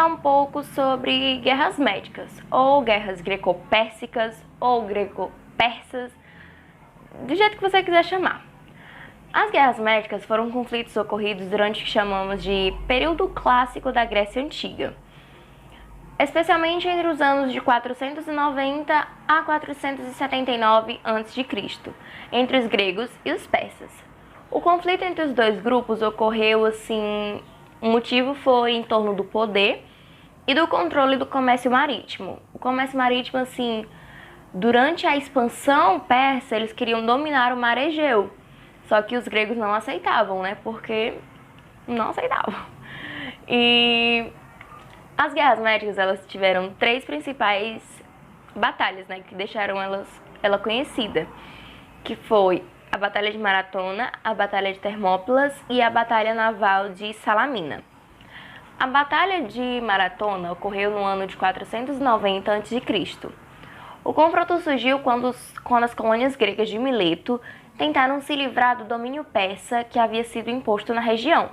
contar um pouco sobre guerras médicas, ou guerras greco-pérsicas, ou greco-persas, do jeito que você quiser chamar. As guerras médicas foram conflitos ocorridos durante o que chamamos de período clássico da Grécia Antiga, especialmente entre os anos de 490 a 479 a.C., entre os gregos e os persas. O conflito entre os dois grupos ocorreu assim, o motivo foi em torno do poder e do controle do comércio marítimo. O comércio marítimo, assim, durante a expansão persa, eles queriam dominar o mar Egeu, só que os gregos não aceitavam, né, porque não aceitavam. E as guerras médicas, elas tiveram três principais batalhas, né, que deixaram ela conhecida, que foi a Batalha de Maratona, a Batalha de Termópilas e a Batalha Naval de Salamina. A Batalha de Maratona ocorreu no ano de 490 a.C. O confronto surgiu quando as colônias gregas de Mileto tentaram se livrar do domínio persa que havia sido imposto na região.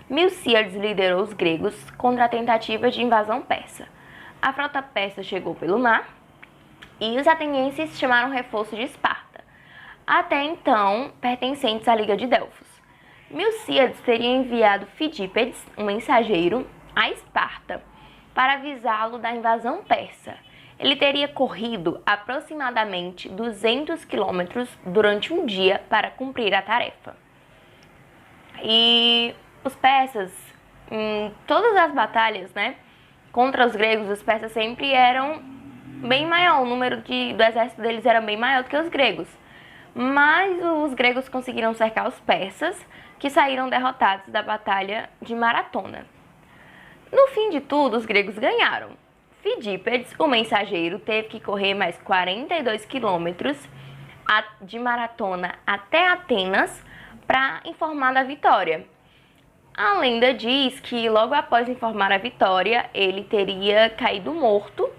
Milcíades liderou os gregos contra a tentativa de invasão persa. A frota persa chegou pelo mar e os atenienses chamaram reforço de Esparta, até então pertencentes à Liga de Delfos. Milcíades teria enviado Fidípedes, um mensageiro, a Esparta para avisá-lo da invasão persa. Ele teria corrido aproximadamente 200 quilômetros durante um dia para cumprir a tarefa. E os persas, em todas as batalhas, né, contra os gregos, os persas sempre eram bem maior, o número do exército deles era bem maior do que os gregos. Mas os gregos conseguiram cercar os persas, que saíram derrotados da Batalha de Maratona. No fim de tudo, os gregos ganharam. Fidípedes, o mensageiro, teve que correr mais 42 quilômetros de Maratona até Atenas para informar da vitória. A lenda diz que logo após informar a vitória, ele teria caído morto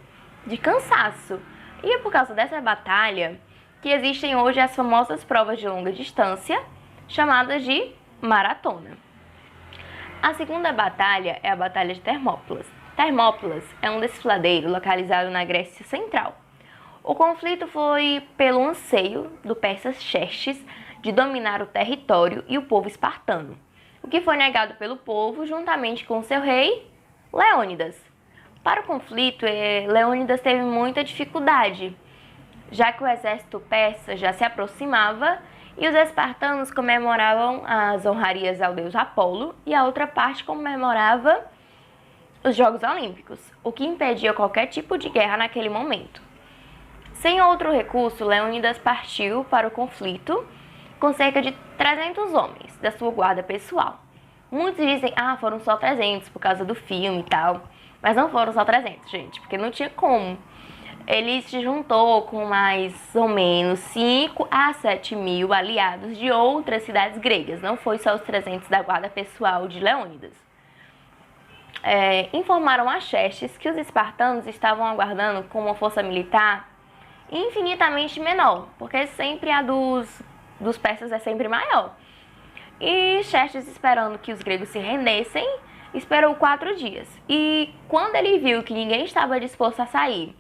de cansaço. E é por causa dessa batalha que existem hoje as famosas provas de longa distância, chamadas de maratona. A segunda batalha é a Batalha de Termópilas. Termópilas é um desfiladeiro localizado na Grécia Central. O conflito foi pelo anseio do persa Xerxes de dominar o território e o povo espartano, o que foi negado pelo povo juntamente com seu rei, Leônidas. Para o conflito, Leônidas teve muita dificuldade, já que o exército persa já se aproximava e os espartanos comemoravam as honrarias ao deus Apolo e a outra parte comemorava os Jogos Olímpicos, o que impedia qualquer tipo de guerra naquele momento. Sem outro recurso, Leônidas partiu para o conflito com cerca de 300 homens da sua guarda pessoal. Muitos dizem, foram só 300 por causa do filme e tal, mas não foram só 300, gente, porque não tinha como. Ele se juntou com mais ou menos 5 a 7 mil aliados de outras cidades gregas. Não foi só os 300 da guarda pessoal de Leônidas. Informaram a Xerxes que os espartanos estavam aguardando com uma força militar infinitamente menor, porque sempre a dos persas é sempre maior. E Xerxes, esperando que os gregos se rendessem, esperou 4 dias. E quando ele viu que ninguém estava disposto a sair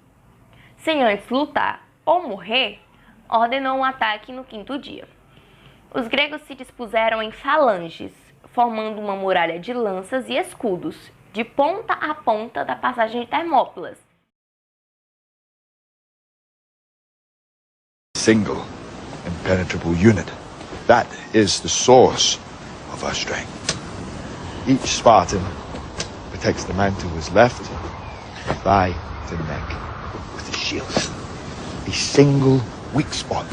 sem antes lutar ou morrer, ordenou um ataque no 5º dia. Os gregos se dispuseram em falanges, formando uma muralha de lanças e escudos, de ponta a ponta da passagem de Termópilas. Single, impenetrable unit. That is the source of our strength. Each Spartan protects the man to his left, thigh to neck, with a shield. A single weak spot,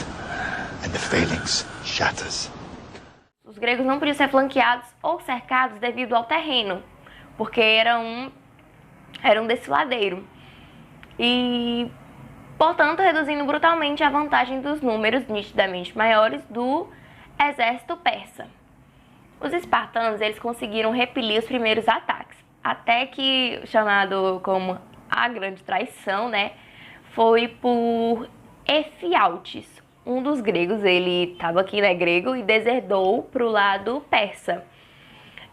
and the phalanx shatters. Os gregos não podiam ser flanqueados ou cercados devido ao terreno, porque era um desfiladeiro. E, portanto, reduzindo brutalmente a vantagem dos números nitidamente maiores do exército persa. Os espartanos, eles conseguiram repelir os primeiros ataques, até que, chamado como a grande traição, né, foi por Efialtes, um dos gregos. Ele estava aqui, né, grego, e deserdou para o lado persa.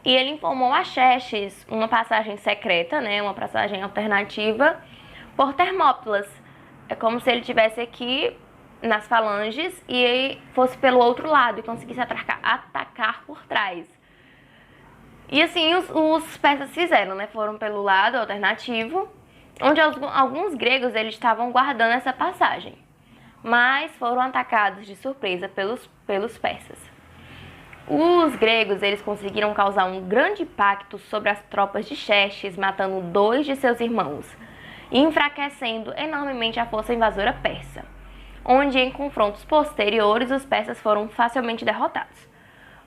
e ele informou a Xerxes uma passagem secreta, né, uma passagem alternativa por Termópilas. É como se ele tivesse aqui nas falanges e fosse pelo outro lado e conseguisse atacar por trás. E assim os persas fizeram, né? Foram pelo lado alternativo, onde alguns gregos eles estavam guardando essa passagem, mas foram atacados de surpresa pelos persas. Os gregos eles conseguiram causar um grande impacto sobre as tropas de Xerxes, matando 2 de seus irmãos e enfraquecendo enormemente a força invasora persa, onde em confrontos posteriores os persas foram facilmente derrotados.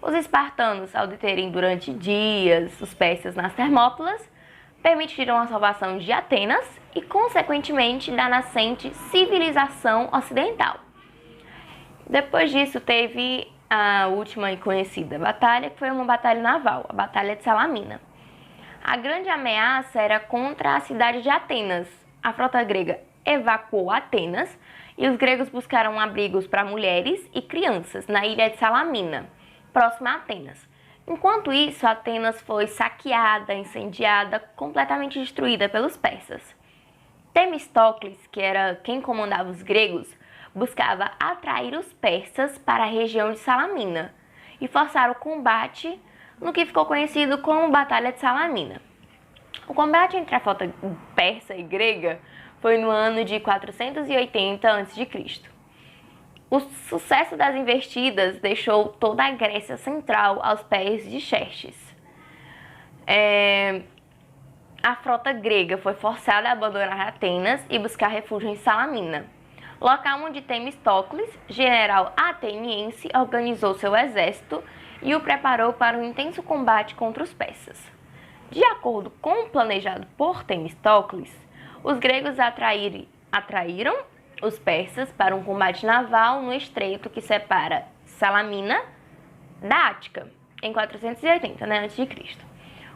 Os espartanos, ao deterem durante dias os persas nas Termópilas, permitiram a salvação de Atenas e, consequentemente, da nascente civilização ocidental. Depois disso, teve a última e conhecida batalha, que foi uma batalha naval, a Batalha de Salamina. A grande ameaça era contra a cidade de Atenas. A frota grega evacuou Atenas e os gregos buscaram abrigos para mulheres e crianças na ilha de Salamina, próxima a Atenas. Enquanto isso, Atenas foi saqueada, incendiada, completamente destruída pelos persas. Temístocles, que era quem comandava os gregos, buscava atrair os persas para a região de Salamina e forçar o combate no que ficou conhecido como Batalha de Salamina. O combate entre a frota persa e grega foi no ano de 480 a.C. O sucesso das investidas deixou toda a Grécia Central aos pés de Xerxes. A frota grega foi forçada a abandonar Atenas e buscar refúgio em Salamina, local onde Temístocles, general ateniense, organizou seu exército e o preparou para um intenso combate contra os persas. De acordo com o planejado por Temístocles, os gregos atraíram os persas para um combate naval no estreito que separa Salamina da Ática, em 480 a.C.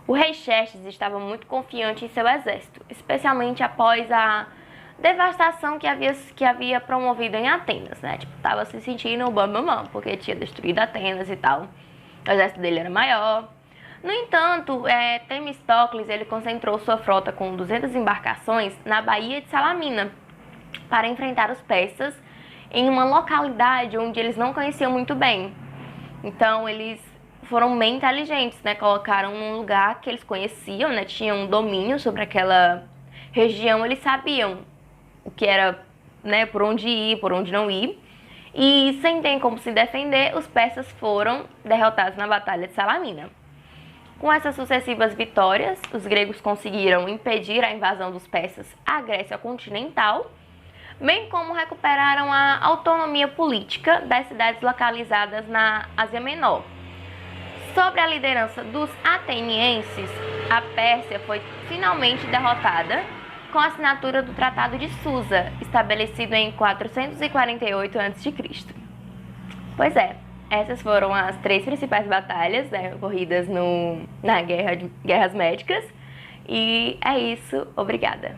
O rei Xerxes estava muito confiante em seu exército, especialmente após a devastação que havia promovido em Atenas, né? Tava se sentindo bam, porque tinha destruído Atenas e tal. O exército dele era maior. No entanto, Temístocles ele concentrou sua frota com 200 embarcações na Baía de Salamina para enfrentar os persas em uma localidade onde eles não conheciam muito bem. Então, eles foram bem inteligentes, né? Colocaram num lugar que eles conheciam, né? Tinham um domínio sobre aquela região, eles sabiam o que era, né? Por onde ir, por onde não ir. E sem ter como se defender, os persas foram derrotados na Batalha de Salamina. Com essas sucessivas vitórias, os gregos conseguiram impedir a invasão dos persas à Grécia continental, bem como recuperaram a autonomia política das cidades localizadas na Ásia Menor. Sob a liderança dos atenienses, a Pérsia foi finalmente derrotada com a assinatura do Tratado de Susa, estabelecido em 448 a.C. Pois é, essas foram as 3 principais batalhas, né, ocorridas na Guerras Médicas. E é isso, obrigada.